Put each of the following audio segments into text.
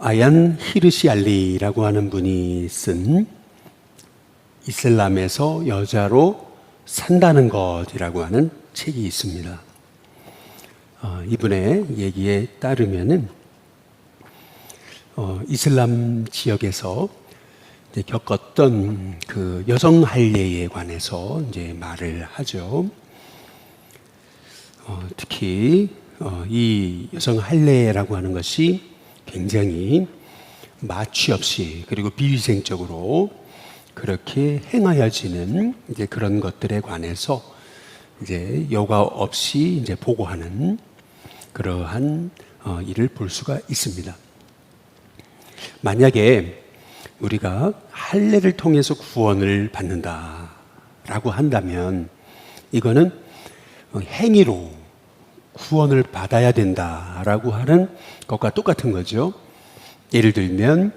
아얀 히르시알리라고 하는 분이 쓴 이슬람에서 여자로 산다는 것이라고 하는 책이 있습니다. 이분의 얘기에 따르면은 이슬람 지역에서 이제 겪었던 그 여성 할례에 관해서 이제 말을 하죠. 특히 이 여성 할례라고 하는 것이 굉장히 마취 없이 그리고 비위생적으로 그렇게 행하여지는 이제 그런 것들에 관해서 이제 여과 없이 이제 보고하는 그러한 일을 볼 수가 있습니다. 만약에 우리가 할례를 통해서 구원을 받는다라고 한다면 이거는 행위로 구원을 받아야 된다라고 하는 것과 똑같은 거죠. 예를 들면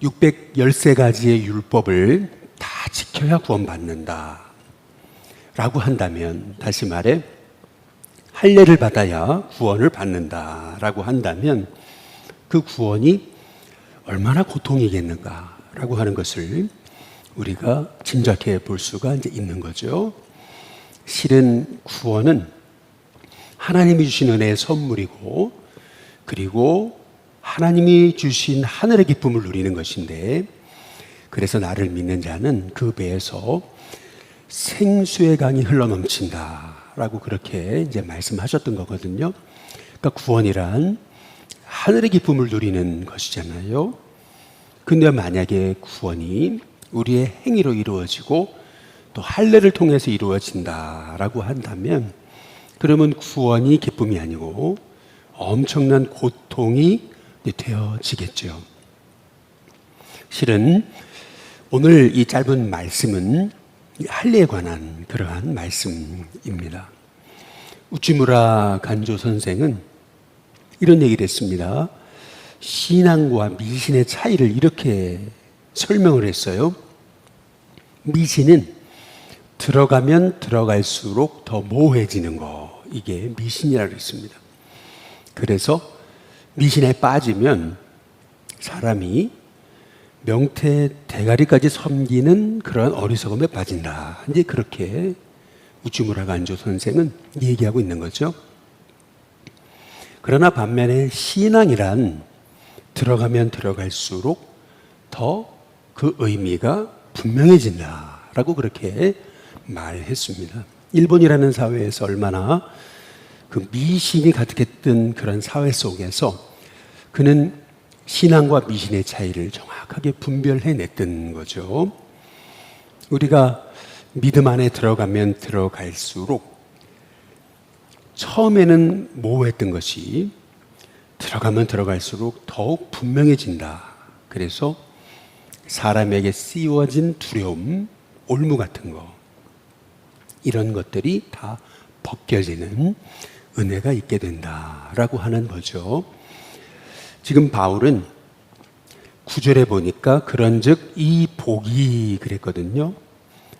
613가지의 율법을 다 지켜야 구원받는다 라고 한다면, 다시 말해 할례를 받아야 구원을 받는다 라고 한다면 그 구원이 얼마나 고통이겠는가 라고 하는 것을 우리가 짐작해 볼 수가 이제 있는 거죠. 실은 구원은 하나님이 주신 은혜의 선물이고, 그리고 하나님이 주신 하늘의 기쁨을 누리는 것인데, 그래서 나를 믿는 자는 그 배에서 생수의 강이 흘러넘친다 라고 그렇게 이제 말씀하셨던 거거든요. 그러니까 구원이란 하늘의 기쁨을 누리는 것이잖아요. 근데 만약에 구원이 우리의 행위로 이루어지고 또 할례를 통해서 이루어진다라고 한다면, 그러면 구원이 기쁨이 아니고 엄청난 고통이 되어지겠죠. 실은 오늘 이 짧은 말씀은 할례에 관한 그러한 말씀입니다. 우치무라 간조 선생은 이런 얘기를 했습니다. 신앙과 미신의 차이를 이렇게 설명을 했어요. 미신은 들어가면 들어갈수록 더 모호해지는 거, 이게 미신이라고 했습니다. 그래서 미신에 빠지면 사람이 명태 대가리까지 섬기는 그런 어리석음에 빠진다. 이제 그렇게 우치무라 간조 선생은 얘기하고 있는 거죠. 그러나 반면에 신앙이란 들어가면 들어갈수록 더 그 의미가 분명해진다라고 그렇게 말했습니다. 일본이라는 사회에서 얼마나 그 미신이 가득했던 그런 사회 속에서 그는 신앙과 미신의 차이를 정확하게 분별해냈던 거죠. 우리가 믿음 안에 들어가면 들어갈수록 처음에는 모호했던 것이 들어가면 들어갈수록 더욱 분명해진다. 그래서 사람에게 씌워진 두려움, 올무 같은 거, 이런 것들이 다 벗겨지는 은혜가 있게 된다라고 하는 거죠. 지금 바울은 9절에 보니까 그런즉 이 복이 그랬거든요.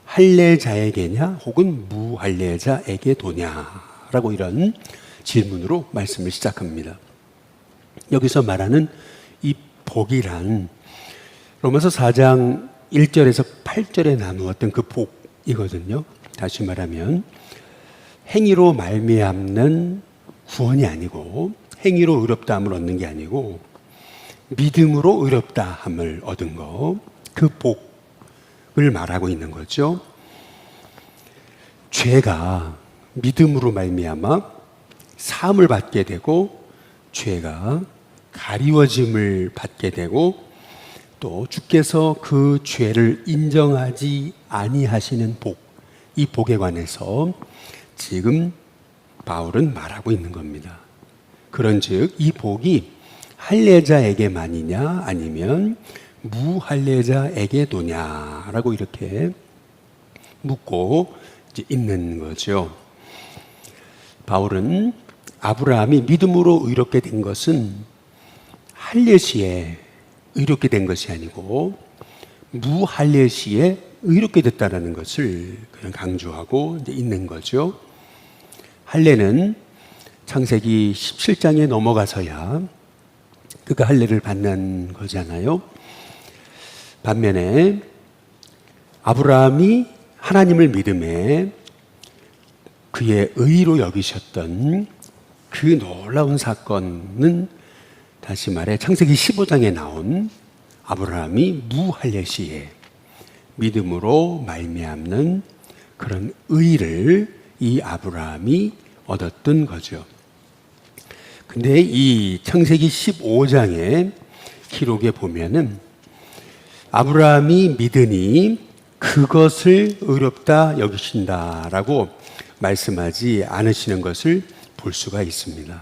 할례자에게냐 혹은 무할례자에게 도냐라고 이런 질문으로 말씀을 시작합니다. 여기서 말하는 이 복이란 로마서 4장 1절에서 8절에 나누었던 그 복이거든요. 다시 말하면 행위로 말미암는 구원이 아니고, 행위로 의롭다함을 얻는 게 아니고 믿음으로 의롭다함을 얻은 거, 그 복을 말하고 있는 거죠. 죄가 믿음으로 말미암아 사함을 받게 되고, 죄가 가리워짐을 받게 되고, 또 주께서 그 죄를 인정하지 아니하시는 복, 이 복에 관해서 지금 바울은 말하고 있는 겁니다. 그런즉 이 복이 할례자에게만이냐 아니면 무할례자에게도냐라고 이렇게 묻고 있는 거죠. 바울은 아브라함이 믿음으로 의롭게 된 것은 할례 시에 의롭게 된 것이 아니고 무할례 시에 의롭게 됐다는 것을 그냥 강조하고 있는 거죠. 할례는 창세기 17장에 넘어가서야 그가 할례를 받는 거잖아요. 반면에 아브라함이 하나님을 믿음에 그의 의로 여기셨던 그 놀라운 사건은 다시 말해 창세기 15장에 나온 아브라함이 무할례 시에 믿음으로 말미암는 그런 의를 이 아브라함이 얻었던 거죠. 근데 이 창세기 15장의 기록에 보면은 아브라함이 믿으니 그것을 의롭다 여기신다라고 말씀하지 않으시는 것을 볼 수가 있습니다.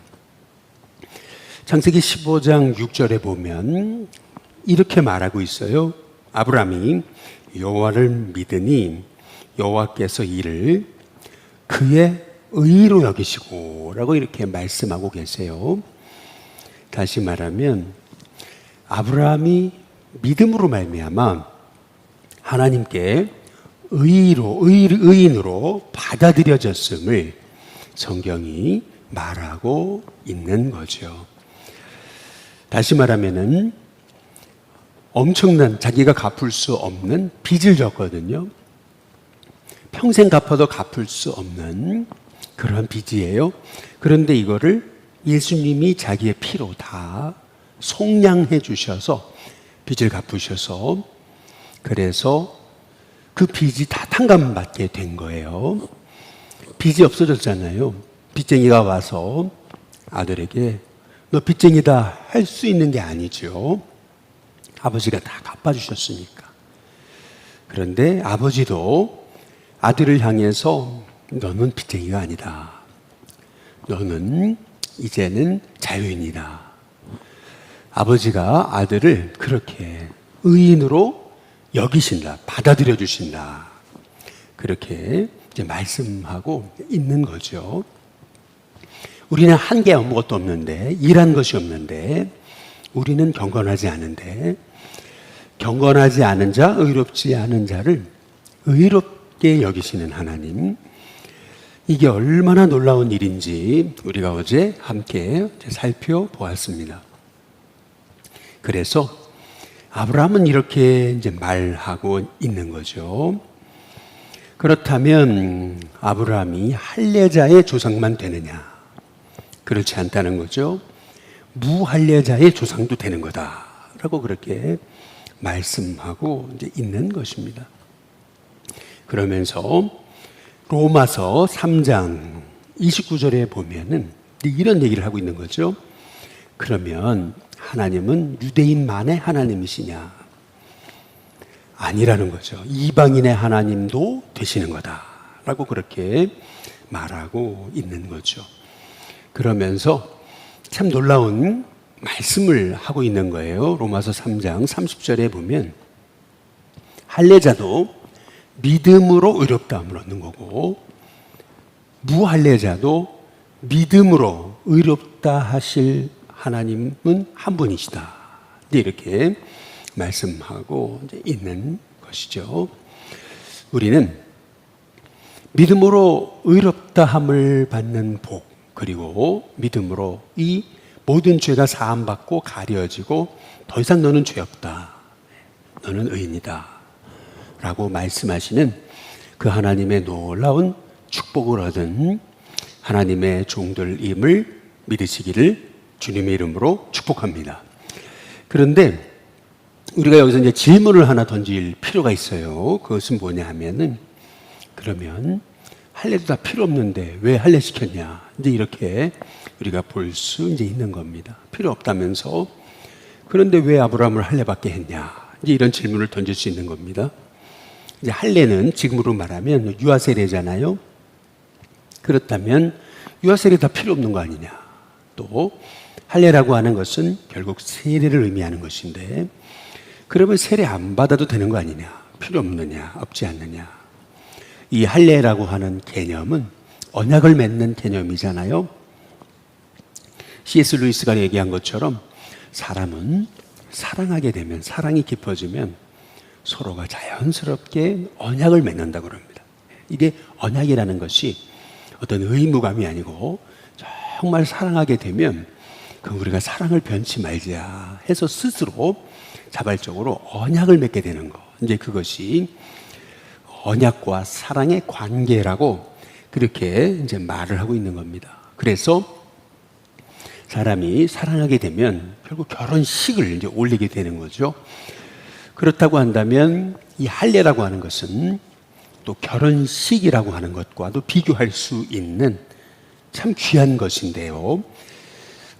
창세기 15장 6절에 보면 이렇게 말하고 있어요. 아브라함이 여호와를 믿으니 여호와께서 이를 그의 의로 여기시고 라고 이렇게 말씀하고 계세요. 다시 말하면 아브라함이 믿음으로 말미암아 하나님께 의인으로 받아들여졌음을 성경이 말하고 있는 거죠. 다시 말하면은 엄청난 자기가 갚을 수 없는 빚을 졌거든요. 평생 갚아도 갚을 수 없는 그런 빚이에요. 그런데 이거를 예수님이 자기의 피로 다 속량해 주셔서 빚을 갚으셔서 그래서 그 빚이 다 탕감받게 된 거예요. 빚이 없어졌잖아요. 빚쟁이가 와서 아들에게 너 빚쟁이다 할 수 있는 게 아니죠. 아버지가 다 갚아주셨으니까. 그런데 아버지도 아들을 향해서 너는 빚쟁이가 아니다. 너는 이제는 자유인이다. 아버지가 아들을 그렇게 의인으로 여기신다. 받아들여 주신다. 그렇게 이제 말씀하고 있는 거죠. 우리는 한 게 아무것도 없는데, 일한 것이 없는데, 우리는 경건하지 않은데, 경건하지 않은 자, 의롭지 않은 자를 의롭게 여기시는 하나님, 이게 얼마나 놀라운 일인지 우리가 어제 함께 살펴보았습니다. 그래서 아브라함은 이렇게 이제 말하고 있는 거죠. 그렇다면 아브라함이 할례자의 조상만 되느냐? 그렇지 않다는 거죠. 무할례자의 조상도 되는 거다라고 그렇게 말씀하고 이제 있는 것입니다. 그러면서 로마서 3장 29절에 보면은 이런 얘기를 하고 있는 거죠. 그러면 하나님은 유대인만의 하나님이시냐? 아니라는 거죠. 이방인의 하나님도 되시는 거다라고 그렇게 말하고 있는 거죠. 그러면서 참 놀라운 말씀을 하고 있는 거예요. 로마서 3장 30절에 보면 할례자도 믿음으로 의롭다함을 얻는 거고 무할례자도 믿음으로 의롭다 하실 하나님은 한 분이시다. 이렇게 말씀하고 있는 것이죠. 우리는 믿음으로 의롭다함을 받는 복, 그리고 믿음으로 이 모든 죄가 사함받고 가려지고 더 이상 너는 죄 없다. 너는 의인이다. 라고 말씀하시는 그 하나님의 놀라운 축복을 얻은 하나님의 종들임을 믿으시기를 주님의 이름으로 축복합니다. 그런데 우리가 여기서 이제 질문을 하나 던질 필요가 있어요. 그것은 뭐냐 하면은 그러면 할례도 다 필요 없는데 왜 할례 시켰냐? 이제 이렇게 우리가 볼 수 이제 있는 겁니다. 필요 없다면서 그런데 왜 아브라함을 할례 받게 했냐? 이제 이런 질문을 던질 수 있는 겁니다. 이제 할례는 지금으로 말하면 유아 세례잖아요. 그렇다면 유아 세례 다 필요 없는 거 아니냐? 또 할례라고 하는 것은 결국 세례를 의미하는 것인데 그러면 세례 안 받아도 되는 거 아니냐? 필요 없느냐? 없지 않느냐? 이 할례라고 하는 개념은 언약을 맺는 개념이잖아요. C.S. 루이스가 얘기한 것처럼 사람은 사랑하게 되면, 사랑이 깊어지면 서로가 자연스럽게 언약을 맺는다고 합니다. 이게 언약이라는 것이 어떤 의무감이 아니고 정말 사랑하게 되면 그럼 우리가 사랑을 변치 말자 해서 스스로 자발적으로 언약을 맺게 되는 거. 이제 그것이 언약과 사랑의 관계라고 그렇게 이제 말을 하고 있는 겁니다. 그래서 사람이 사랑하게 되면 결국 결혼식을 이제 올리게 되는 거죠. 그렇다고 한다면 이 할례라고 하는 것은 또 결혼식이라고 하는 것과도 비교할 수 있는 참 귀한 것인데요.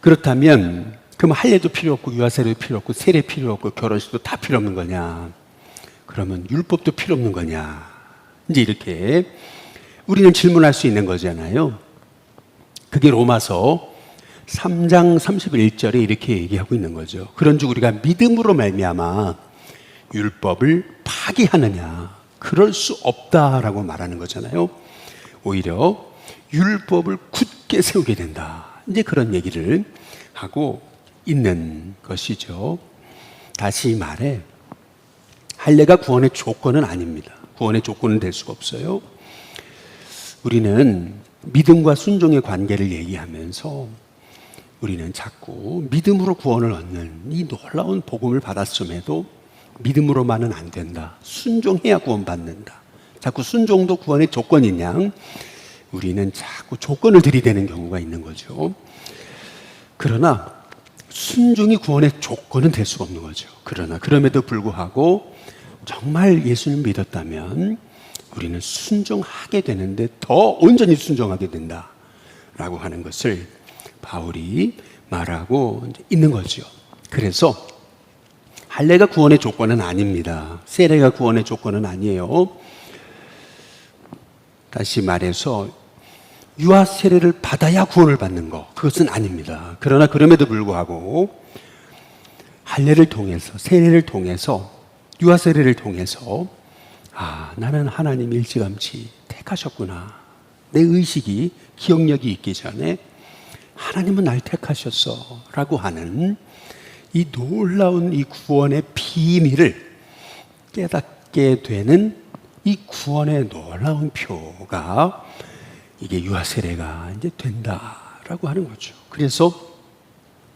그렇다면 그럼 할례도 필요 없고 유아세례도 필요 없고 세례 필요 없고 결혼식도 다 필요 없는 거냐? 그러면 율법도 필요 없는 거냐? 이제 이렇게 우리는 질문할 수 있는 거잖아요. 그게 로마서 3장 31절에 이렇게 얘기하고 있는 거죠. 그런즉 우리가 믿음으로 말미암아 율법을 파기하느냐? 그럴 수 없다라고 말하는 거잖아요. 오히려 율법을 굳게 세우게 된다. 이제 그런 얘기를 하고 있는 것이죠. 다시 말해 할례가 구원의 조건은 아닙니다. 구원의 조건은 될 수가 없어요. 우리는 믿음과 순종의 관계를 얘기하면서 우리는 자꾸 믿음으로 구원을 얻는 이 놀라운 복음을 받았음에도 믿음으로만은 안 된다. 순종해야 구원받는다. 자꾸 순종도 구원의 조건인 양 우리는 자꾸 조건을 들이대는 경우가 있는 거죠. 그러나 순종이 구원의 조건은 될 수가 없는 거죠. 그러나 그럼에도 불구하고 정말 예수님을 믿었다면 우리는 순종하게 되는데 더 온전히 순종하게 된다라고 하는 것을 바울이 말하고 있는 거죠. 그래서 할례가 구원의 조건은 아닙니다. 세례가 구원의 조건은 아니에요. 다시 말해서 유아 세례를 받아야 구원을 받는 것, 그것은 아닙니다. 그러나 그럼에도 불구하고 할례를 통해서, 세례를 통해서, 유아 세례를 통해서 나는 하나님 일찌감치 택하셨구나. 내 의식이, 기억력이 있기 전에 하나님은 날 택하셨어 라고 하는 이 놀라운 이 구원의 비밀을 깨닫게 되는 이 구원의 놀라운 표가 이게 유아 세례가 이제 된다라고 하는 거죠. 그래서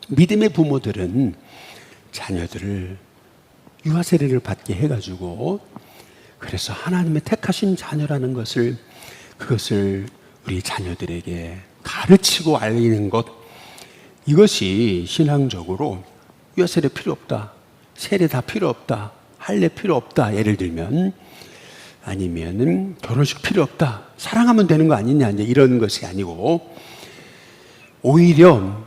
믿음의 부모들은 자녀들을 유아 세례를 받게 해가지고 그래서 하나님의 택하신 자녀라는 것을 그것을 우리 자녀들에게 가르치고 알리는 것, 이것이 신앙적으로 유아 세례 필요 없다, 세례 다 필요 없다, 할례 필요 없다, 예를 들면 아니면은 결혼식 필요 없다, 사랑하면 되는 거 아니냐, 이제 이런 것이 아니고 오히려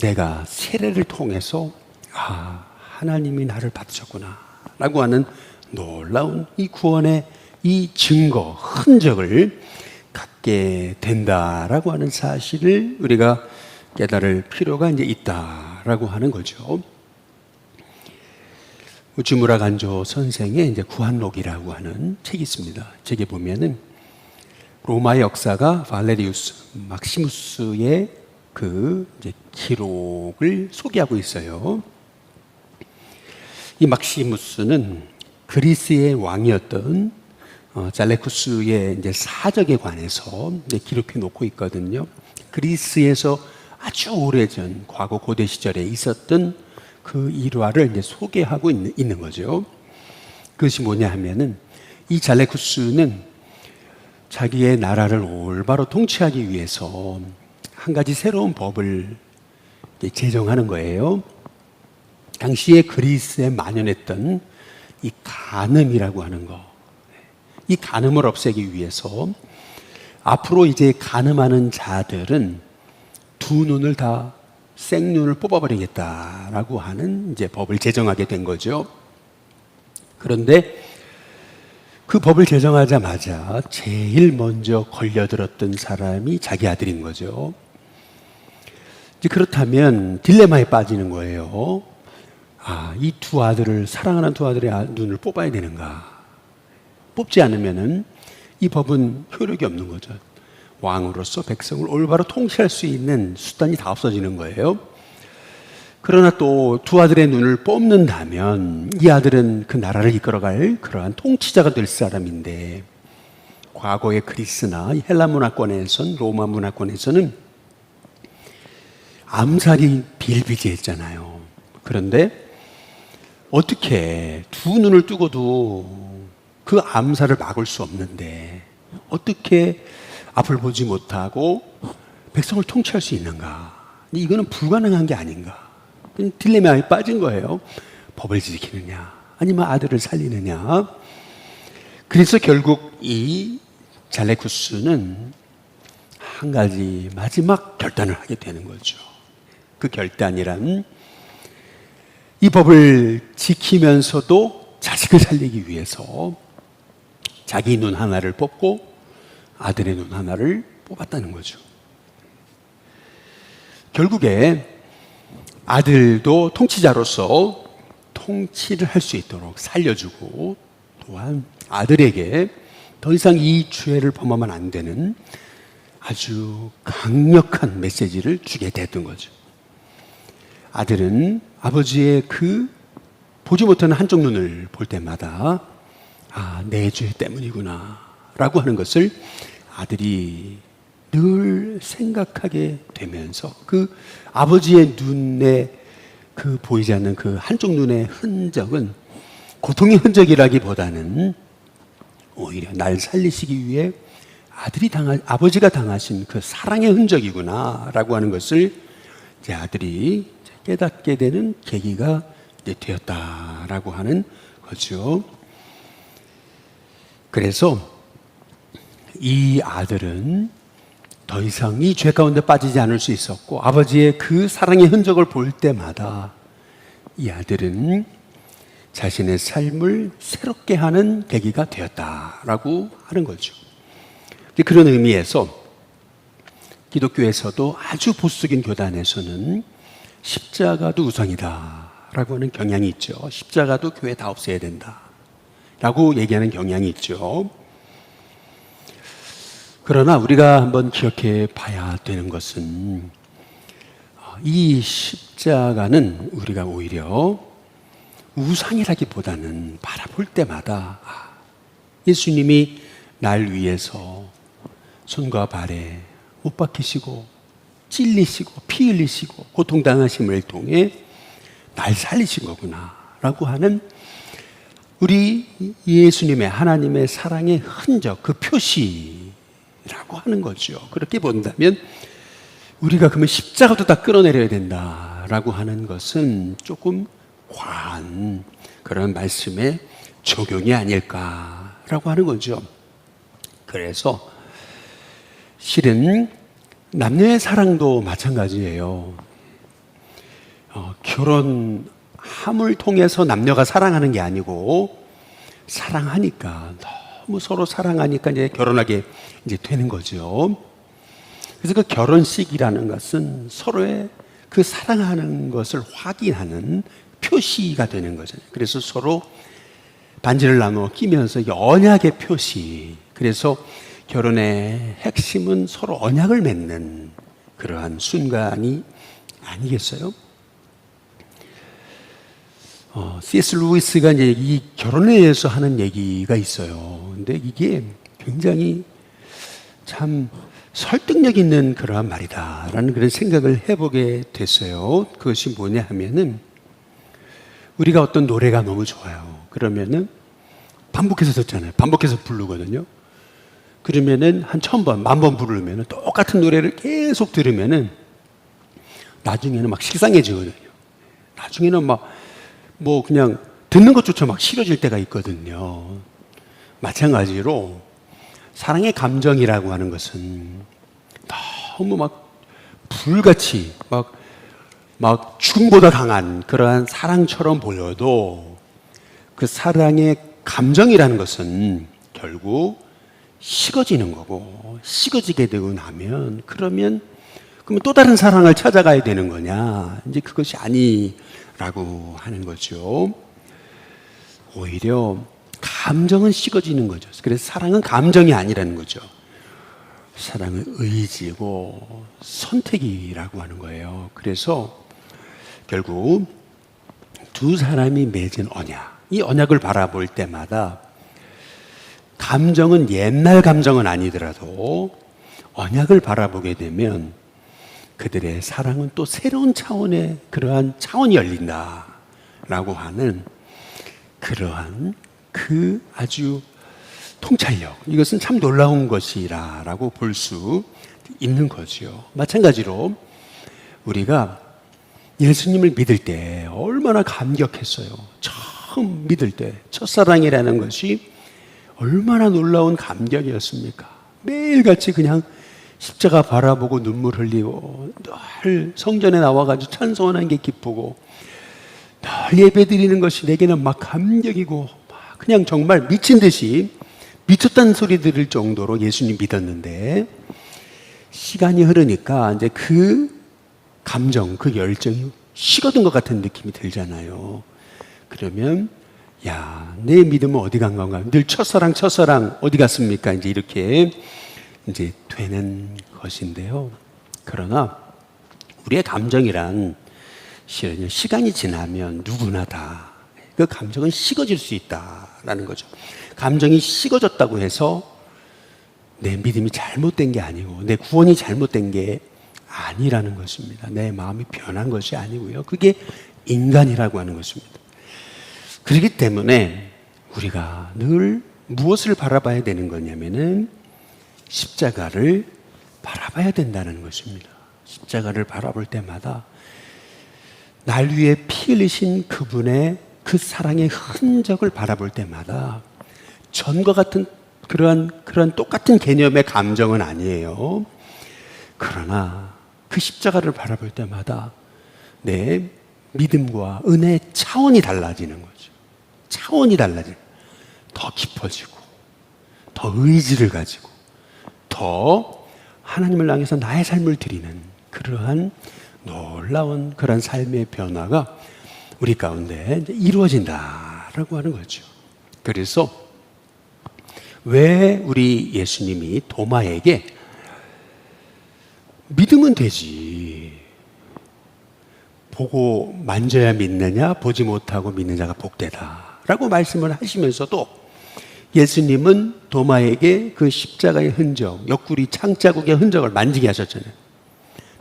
내가 세례를 통해서 하나님이 나를 받으셨구나 라고 하는 놀라운 이 구원의 이 증거, 흔적을 갖게 된다라고 하는 사실을 우리가 깨달을 필요가 이제 있다라고 하는 거죠. 우치무라 간조 선생의 이제 구한록이라고 하는 책이 있습니다. 책에 보면은 로마의 역사가 발레리우스 막시무스의 그 이제 기록을 소개하고 있어요. 이 막시무스는 그리스의 왕이었던 잘레쿠스의 이제 사적에 관해서 이제 기록해 놓고 있거든요. 그리스에서 아주 오래전 과거 고대 시절에 있었던 그 일화를 이제 소개하고 있는 거죠. 그것이 뭐냐 하면은 이 잘레쿠스는 자기의 나라를 올바로 통치하기 위해서 한 가지 새로운 법을 제정하는 거예요. 당시에 그리스에 만연했던 이 간음이라고 하는 거, 이 간음을 없애기 위해서 앞으로 이제 간음하는 자들은 두 눈을 다 생눈을 뽑아버리겠다라고 하는 이제 법을 제정하게 된 거죠. 그런데 그 법을 제정하자마자 제일 먼저 걸려들었던 사람이 자기 아들인 거죠. 이제 그렇다면 딜레마에 빠지는 거예요. 이 두 아들을, 사랑하는 두 아들의 눈을 뽑아야 되는가? 뽑지 않으면은 이 법은 효력이 없는 거죠. 왕으로서 백성을 올바로 통치할 수 있는 수단이 다 없어지는 거예요. 그러나 또 두 아들의 눈을 뽑는다면 이 아들은 그 나라를 이끌어갈 그러한 통치자가 될 사람인데, 과거의 그리스나 헬라 문화권에선, 로마 문화권에서는 암살이 비일비재했잖아요. 그런데 어떻게 두 눈을 뜨고도 그 암살을 막을 수 없는데 어떻게 앞을 보지 못하고 백성을 통치할 수 있는가? 이거는 불가능한 게 아닌가? 딜레마에 빠진 거예요. 법을 지키느냐 아니면 아들을 살리느냐. 그래서 결국 이 잘레쿠스는 한 가지 마지막 결단을 하게 되는 거죠. 그 결단이란 이 법을 지키면서도 자식을 살리기 위해서 자기 눈 하나를 뽑고 아들의 눈 하나를 뽑았다는 거죠. 결국에 아들도 통치자로서 통치를 할 수 있도록 살려주고 또한 아들에게 더 이상 이 죄를 범하면 안 되는 아주 강력한 메시지를 주게 됐던 거죠. 아들은 아버지의 그 보지 못하는 한쪽 눈을 볼 때마다 내 죄 때문이구나 라고 하는 것을 아들이 늘 생각하게 되면서 그 아버지의 눈에 그 보이지 않는 그 한쪽 눈의 흔적은 고통의 흔적이라기보다는 오히려 날 살리시기 위해 아버지가 당하신 그 사랑의 흔적이구나 라고 하는 것을 이제 아들이 깨닫게 되는 계기가 이제 되었다라고 하는 거죠. 그래서 이 아들은 더 이상 이 죄 가운데 빠지지 않을 수 있었고 아버지의 그 사랑의 흔적을 볼 때마다 이 아들은 자신의 삶을 새롭게 하는 계기가 되었다라고 하는 거죠. 그런 의미에서 기독교에서도 아주 보수적인 교단에서는 십자가도 우상이다라고 하는 경향이 있죠. 십자가도 교회 다 없애야 된다라고 얘기하는 경향이 있죠. 그러나 우리가 한번 기억해 봐야 되는 것은 이 십자가는 우리가 오히려 우상이라기보다는 바라볼 때마다 예수님이 날 위해서 손과 발에 못 박히시고 찔리시고 피 흘리시고 고통당하심을 통해 날 살리신 거구나 라고 하는 우리 예수님의 하나님의 사랑의 흔적, 그 표시라고 하는 거죠. 그렇게 본다면 우리가 그러면 십자가도 다 끌어내려야 된다라고 하는 것은 조금 과한 그런 말씀의 적용이 아닐까라고 하는 거죠. 그래서 실은 남녀의 사랑도 마찬가지예요. 결혼함을 통해서 남녀가 사랑하는 게 아니고 사랑하니까 너무 서로 사랑하니까 이제 결혼하게 이제 되는 거죠. 그래서 그 결혼식이라는 것은 서로의 그 사랑하는 것을 확인하는 표시가 되는 거잖아요. 그래서 서로 반지를 나누어 끼면서 언약의 표시. 그래서 결혼의 핵심은 서로 언약을 맺는 그러한 순간이 아니겠어요? C.S. 루이스가 이제 이 결혼에 대해서 하는 얘기가 있어요. 근데 이게 굉장히 참 설득력 있는 그러한 말이다라는 그런 생각을 해보게 됐어요. 그것이 뭐냐 하면은 우리가 어떤 노래가 너무 좋아요. 그러면은 반복해서 듣잖아요. 반복해서 부르거든요. 그러면은 한 1000번, 10,000번 부르면은 똑같은 노래를 계속 들으면은 나중에는 막 식상해지거든요. 나중에는 뭐 그냥 듣는 것조차 막 싫어질 때가 있거든요. 마찬가지로 사랑의 감정이라고 하는 것은 너무 막 불같이 막 죽음보다 강한 그러한 사랑처럼 보여도 그 사랑의 감정이라는 것은 결국 식어지는 거고, 식어지게 되고 나면 그러면 또 다른 사랑을 찾아가야 되는 거냐? 이제 그것이 아니라고 하는 거죠. 오히려 감정은 식어지는 거죠. 그래서 사랑은 감정이 아니라는 거죠. 사랑은 의지고 선택이라고 하는 거예요. 그래서 결국 두 사람이 맺은 언약, 이 언약을 바라볼 때마다 감정은 옛날 감정은 아니더라도 언약을 바라보게 되면 그들의 사랑은 또 새로운 차원의 그러한 차원이 열린다라고 하는 그러한 그 아주 통찰력, 이것은 참 놀라운 것이라고 볼 수 있는 거죠. 마찬가지로 우리가 예수님을 믿을 때 얼마나 감격했어요. 처음 믿을 때 첫사랑이라는 것이 얼마나 놀라운 감격이었습니까? 매일같이 그냥 십자가 바라보고 눈물 흘리고 늘 성전에 나와가지고 찬송하는 게 기쁘고 늘 예배 드리는 것이 내게는 막 감격이고 막 그냥 정말 미친 듯이 미쳤다는 소리 들을 정도로 예수님 믿었는데 시간이 흐르니까 이제 그 감정, 그 열정이 식어든 것 같은 느낌이 들잖아요. 그러면 야, 내 믿음은 어디 간 건가? 늘 첫사랑 어디 갔습니까? 이제 이렇게 이제 되는 것인데요. 그러나 우리의 감정이란 실은 시간이 지나면 누구나 다 그 감정은 식어질 수 있다라는 거죠. 감정이 식어졌다고 해서 내 믿음이 잘못된 게 아니고 내 구원이 잘못된 게 아니라는 것입니다. 내 마음이 변한 것이 아니고요. 그게 인간이라고 하는 것입니다. 그렇기 때문에 우리가 늘 무엇을 바라봐야 되는 거냐면은 십자가를 바라봐야 된다는 것입니다. 십자가를 바라볼 때마다 날 위해 피 흘리신 그분의 그 사랑의 흔적을 바라볼 때마다 전과 같은 그러한 똑같은 개념의 감정은 아니에요. 그러나 그 십자가를 바라볼 때마다 내 믿음과 은혜의 차원이 달라지는 거죠. 차원이 달라지는, 더 깊어지고 더 의지를 가지고 더 하나님을 향해서 나의 삶을 드리는 그러한 놀라운 그런 삶의 변화가 우리 가운데 이루어진다라고 하는 거죠. 그래서 왜 우리 예수님이 도마에게 믿으면 되지, 보고 만져야 믿느냐, 보지 못하고 믿는 자가 복되다 라고 말씀을 하시면서도 예수님은 도마에게 그 십자가의 흔적, 옆구리 창자국의 흔적을 만지게 하셨잖아요.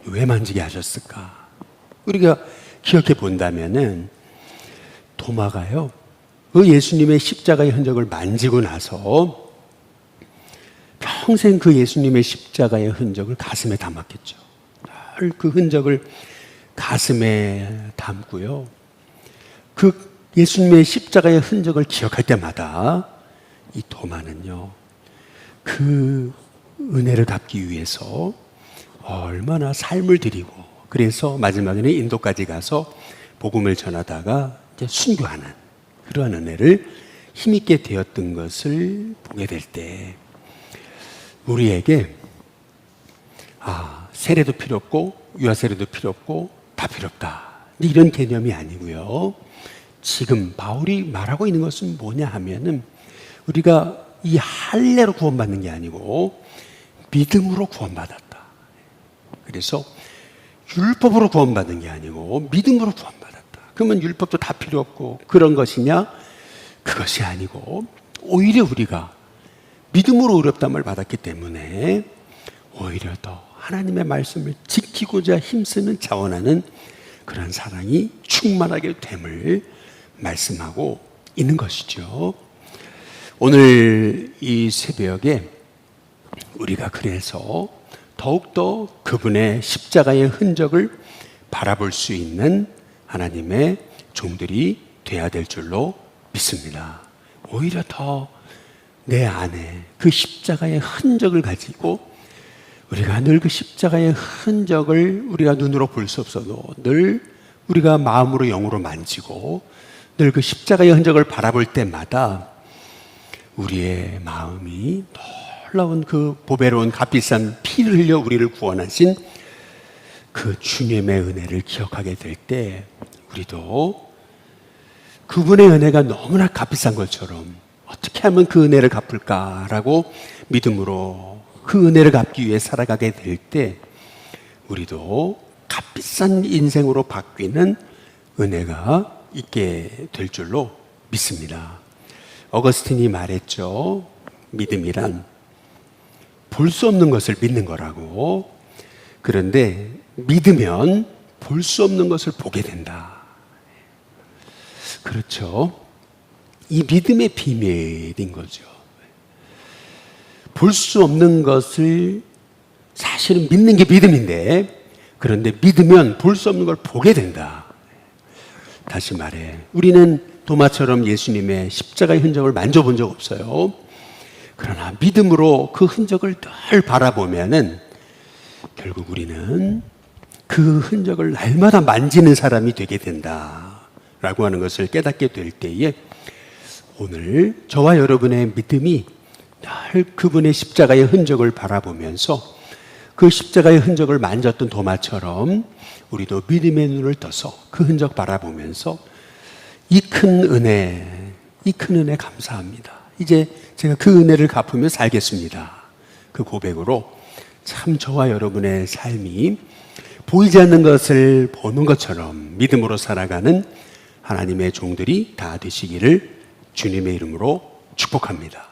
왜 만지게 하셨을까? 우리가 기억해 본다면은 도마가요, 그 예수님의 십자가의 흔적을 만지고 나서 평생 그 예수님의 십자가의 흔적을 가슴에 담았겠죠. 늘 그 흔적을 가슴에 담고요. 그 예수님의 십자가의 흔적을 기억할 때마다 이 도마는요, 그 은혜를 갚기 위해서 얼마나 삶을 드리고, 그래서 마지막에는 인도까지 가서 복음을 전하다가 이제 순교하는 그러한 은혜를 힘있게 되었던 것을 보게 될 때 우리에게 세례도 필요 없고 유아세례도 필요 없고 다 필요 없다 이런 개념이 아니고요. 지금 바울이 말하고 있는 것은 뭐냐 하면은 우리가 이 할례로 구원받는 게 아니고 믿음으로 구원받았다. 그래서 율법으로 구원받는 게 아니고 믿음으로 구원받았다. 그러면 율법도 다 필요 없고 그런 것이냐? 그것이 아니고 오히려 우리가 믿음으로 의롭다함을 받았기 때문에 오히려 더 하나님의 말씀을 지키고자 힘쓰는 자원하는 그런 사랑이 충만하게 됨을 말씀하고 있는 것이죠. 오늘 이 새벽에 우리가 그래서 더욱더 그분의 십자가의 흔적을 바라볼 수 있는 하나님의 종들이 되어야 될 줄로 믿습니다. 오히려 더 내 안에 그 십자가의 흔적을 가지고 우리가 늘 그 십자가의 흔적을 우리가 눈으로 볼 수 없어도 늘 우리가 마음으로 영으로 만지고 늘 그 십자가의 흔적을 바라볼 때마다 우리의 마음이 놀라운 그 보배로운 값비싼 피를 흘려 우리를 구원하신 그 주님의 은혜를 기억하게 될 때 우리도 그분의 은혜가 너무나 값비싼 것처럼 어떻게 하면 그 은혜를 갚을까라고 믿음으로 그 은혜를 갚기 위해 살아가게 될 때 우리도 값비싼 인생으로 바뀌는 은혜가 있게 될 줄로 믿습니다. 어거스틴이 말했죠. 믿음이란 볼 수 없는 것을 믿는 거라고. 그런데 믿으면 볼 수 없는 것을 보게 된다. 그렇죠. 이 믿음의 비밀인 거죠. 볼 수 없는 것을 사실은 믿는 게 믿음인데, 그런데 믿으면 볼 수 없는 걸 보게 된다. 다시 말해, 우리는 도마처럼 예수님의 십자가의 흔적을 만져본 적 없어요. 그러나 믿음으로 그 흔적을 늘 바라보면은 결국 우리는 그 흔적을 날마다 만지는 사람이 되게 된다라고 하는 것을 깨닫게 될 때에, 오늘 저와 여러분의 믿음이 늘 그분의 십자가의 흔적을 바라보면서 그 십자가의 흔적을 만졌던 도마처럼 우리도 믿음의 눈을 떠서 그 흔적 바라보면서 이 큰 은혜 감사합니다. 이제 제가 그 은혜를 갚으며 살겠습니다. 그 고백으로 참 저와 여러분의 삶이 보이지 않는 것을 보는 것처럼 믿음으로 살아가는 하나님의 종들이 다 되시기를 주님의 이름으로 축복합니다.